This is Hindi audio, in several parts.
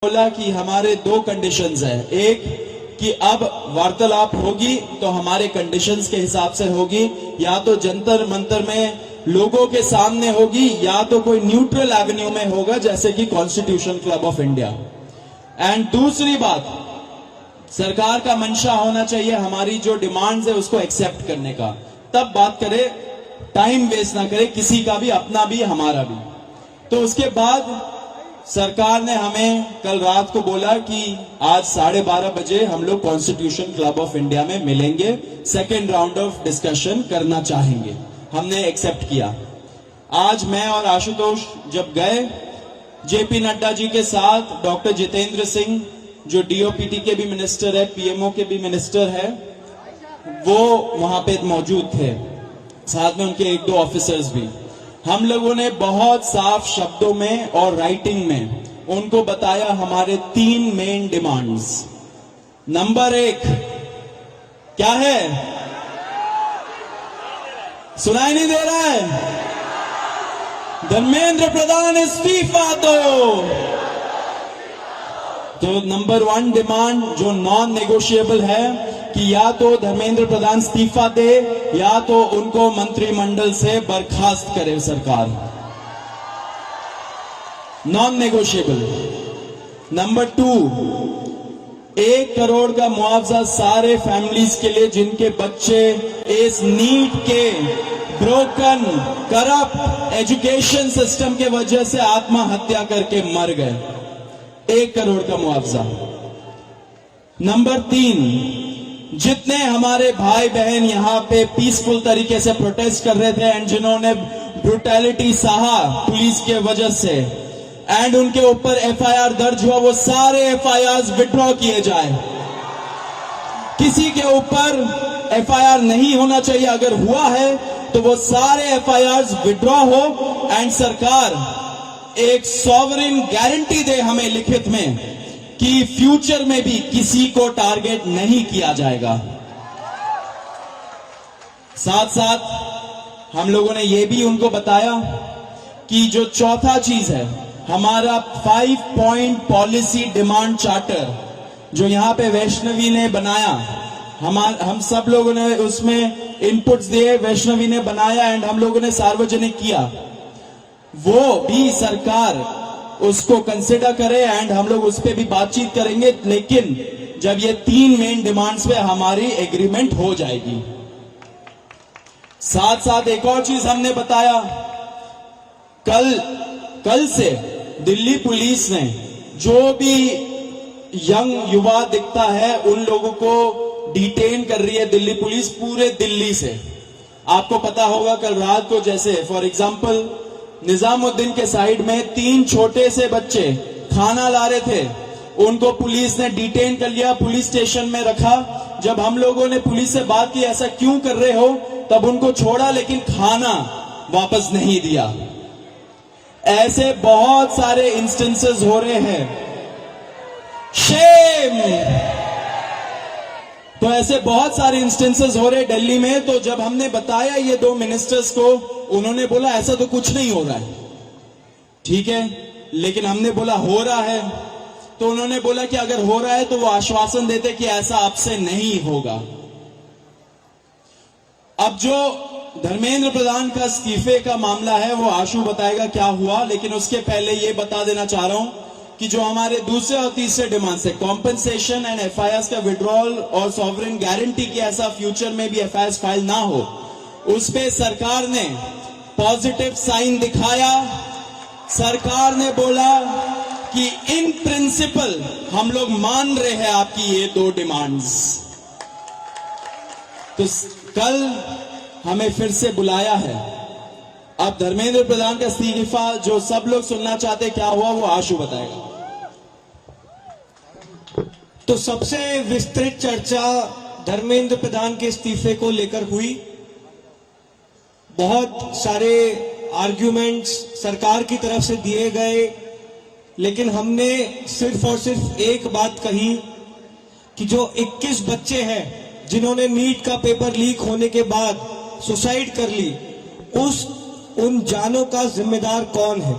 बोला कि हमारे दो कंडीशंस हैं। एक कि अब वार्तालाप होगी तो हमारे कंडीशंस के हिसाब से होगी, या तो जंतर मंतर में लोगों के सामने होगी या तो कोई न्यूट्रल एवेन्यू में होगा जैसे कि constitution club of India. And दूसरी बात, सरकार का मंशा होना चाहिए हमारी जो डिमांड्स है उसको एक्सेप्ट करने का, तब बात करे, टाइम वेस्ट ना करे किसी का भी, अपना भी हमारा भी। तो उसके बाद सरकार ने हमें कल रात को बोला कि आज 12:30 बजे हम लोग कॉन्स्टिट्यूशन क्लब ऑफ इंडिया में मिलेंगे, सेकेंड राउंड ऑफ डिस्कशन करना चाहेंगे। हमने एक्सेप्ट किया। आज मैं और आशुतोष जब गए, जेपी नड्डा जी के साथ डॉक्टर जितेंद्र सिंह जो डीओपीटी के भी मिनिस्टर है, पीएमओ के भी मिनिस्टर है, वो वहां पे मौजूद थे, साथ में उनके एक दो ऑफिसर्स भी। हम लोगों ने बहुत साफ शब्दों में और राइटिंग में उनको बताया हमारे 3 मेन डिमांड्स। नंबर 1 क्या है? सुनाई नहीं दे रहा है? धर्मेंद्र प्रधान इस्तीफा दो। तो नंबर 1 डिमांड जो नॉन नेगोशिएबल है कि या तो धर्मेंद्र प्रधान इस्तीफा दे या तो उनको मंत्रिमंडल से बर्खास्त करे सरकार, नॉन नेगोशिएबल। नंबर 2, 1 करोड़ का मुआवजा सारे फैमिलीज के लिए जिनके बच्चे इस नीट के ब्रोकन करप्ट एजुकेशन सिस्टम के वजह से आत्महत्या करके मर गए, 1 करोड़ का मुआवजा। नंबर 3, जितने हमारे भाई बहन यहां पे पीसफुल तरीके से प्रोटेस्ट कर रहे थे एंड जिन्होंने ब्रूटैलिटी सहा पुलिस के वजह से एंड उनके ऊपर एफआईआर दर्ज हुआ, वो सारे एफआईआर विड्रॉ किए जाए। किसी के ऊपर एफआईआर नहीं होना चाहिए, अगर हुआ है तो वो सारे एफआईआर विड्रॉ हो एंड सरकार एक सॉवरेन गारंटी दे हमें लिखित में कि फ्यूचर में भी किसी को टारगेट नहीं किया जाएगा। साथ साथ हम लोगों ने यह भी उनको बताया कि जो चौथा चीज है हमारा 5 पॉइंट पॉलिसी डिमांड चार्टर जो यहां पे वैष्णवी ने बनाया, हम सब लोगों ने उसमें इनपुट्स दिए, वैष्णवी ने बनाया एंड हम लोगों ने सार्वजनिक किया, वो भी सरकार उसको कंसिडर करे एंड हम लोग उस पर भी बातचीत करेंगे, लेकिन जब ये 3 मेन डिमांड्स पे हमारी एग्रीमेंट हो जाएगी। साथ साथ एक और चीज हमने बताया, कल से दिल्ली पुलिस ने जो भी यंग युवा दिखता है उन लोगों को डिटेन कर रही है दिल्ली पुलिस पूरे दिल्ली से। आपको पता होगा कल रात को जैसे फॉर एग्जांपल निजामुद्दीन के साइड में 3 छोटे से बच्चे खाना ला रहे थे, उनको पुलिस ने डिटेन कर लिया, पुलिस स्टेशन में रखा। जब हम लोगों ने पुलिस से बात की ऐसा क्यों कर रहे हो, तब उनको छोड़ा लेकिन खाना वापस नहीं दिया। ऐसे बहुत सारे इंस्टेंसेस हो रहे हैं, शेम। तो ऐसे बहुत सारे इंस्टेंसेस हो रहे दिल्ली में। तो जब हमने बताया ये 2 मिनिस्टर्स को, उन्होंने बोला ऐसा तो कुछ नहीं हो रहा है। ठीक है, लेकिन हमने बोला हो रहा है, तो उन्होंने बोला कि अगर हो रहा है तो वो आश्वासन देते कि ऐसा अब से नहीं होगा। अब जो धर्मेंद्र प्रधान का इस्तीफे का मामला है वो आशु बताएगा क्या हुआ, लेकिन उसके पहले ये बता देना चाह रहा हूं कि जो हमारे दूसरे और तीसरे डिमांड्स है, कॉम्पेंसेशन एंड एफआईआर का विड्रॉल और सॉवरेन गारंटी की ऐसा फ्यूचर में भी एफआईआर फाइल ना हो, उस पे सरकार ने पॉजिटिव साइन दिखाया। सरकार ने बोला कि इन प्रिंसिपल हम लोग मान रहे हैं आपकी ये 2 डिमांड्स। तो कल हमें फिर से बुलाया है। अब धर्मेंद्र प्रधान का इस्तीफा जो सब लोग सुनना चाहते क्या हुआ वो आशु बताएगा। तो सबसे विस्तृत चर्चा धर्मेंद्र प्रधान के इस्तीफे को लेकर हुई। बहुत सारे आर्ग्यूमेंट्स सरकार की तरफ से दिए गए, लेकिन हमने सिर्फ और सिर्फ एक बात कही कि जो 21 बच्चे हैं जिन्होंने नीट का पेपर लीक होने के बाद सुसाइड कर ली, उन जानों का जिम्मेदार कौन है।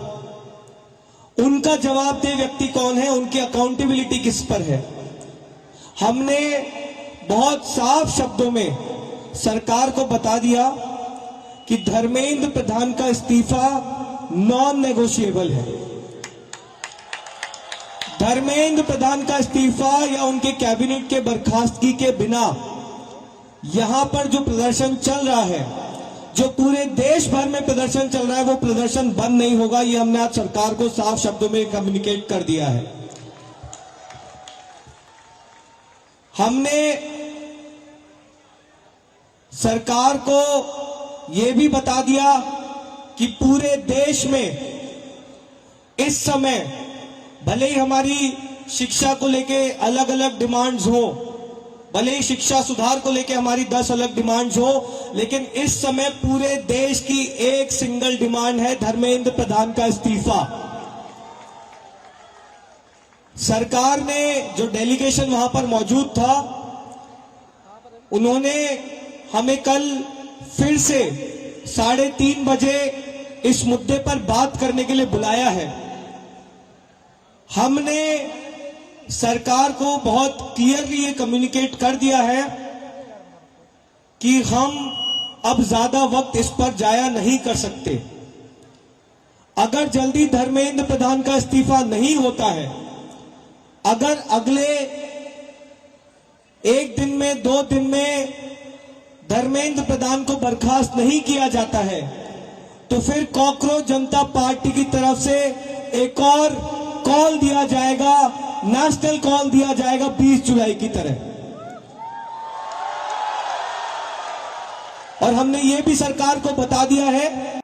उनका जवाबदेह व्यक्ति कौन है, उनकी अकाउंटेबिलिटी किस पर है। हमने बहुत साफ शब्दों में सरकार को बता दिया कि धर्मेंद्र प्रधान का इस्तीफा नॉन नेगोशिएबल है। धर्मेंद्र प्रधान का इस्तीफा या उनके कैबिनेट के बर्खास्तगी के बिना यहां पर जो प्रदर्शन चल रहा है, जो पूरे देश भर में प्रदर्शन चल रहा है, वो प्रदर्शन बंद नहीं होगा। ये हमने आज सरकार को साफ शब्दों में कम्युनिकेट कर दिया है। हमने सरकार को यह भी बता दिया कि पूरे देश में इस समय भले ही हमारी शिक्षा को लेके अलग अलग डिमांड्स हो, भले ही शिक्षा सुधार को लेके हमारी 10 अलग डिमांड्स हो, लेकिन इस समय पूरे देश की एक सिंगल डिमांड है, धर्मेंद्र प्रधान का इस्तीफा। सरकार ने जो डेलीगेशन वहां पर मौजूद था, उन्होंने हमें कल फिर से 3:30 बजे इस मुद्दे पर बात करने के लिए बुलाया है। हमने सरकार को बहुत क्लियरली ये कम्युनिकेट कर दिया है कि हम अब ज्यादा वक्त इस पर जाया नहीं कर सकते। अगर जल्दी धर्मेंद्र प्रधान का इस्तीफा नहीं होता है, अगर अगले 1 दिन में 2 दिन में धर्मेंद्र प्रधान को बर्खास्त नहीं किया जाता है, तो फिर कॉकरोच जनता पार्टी की तरफ से एक और कॉल दिया जाएगा, नेशनल कॉल दिया जाएगा 20 जुलाई की तरह। और हमने ये भी सरकार को बता दिया है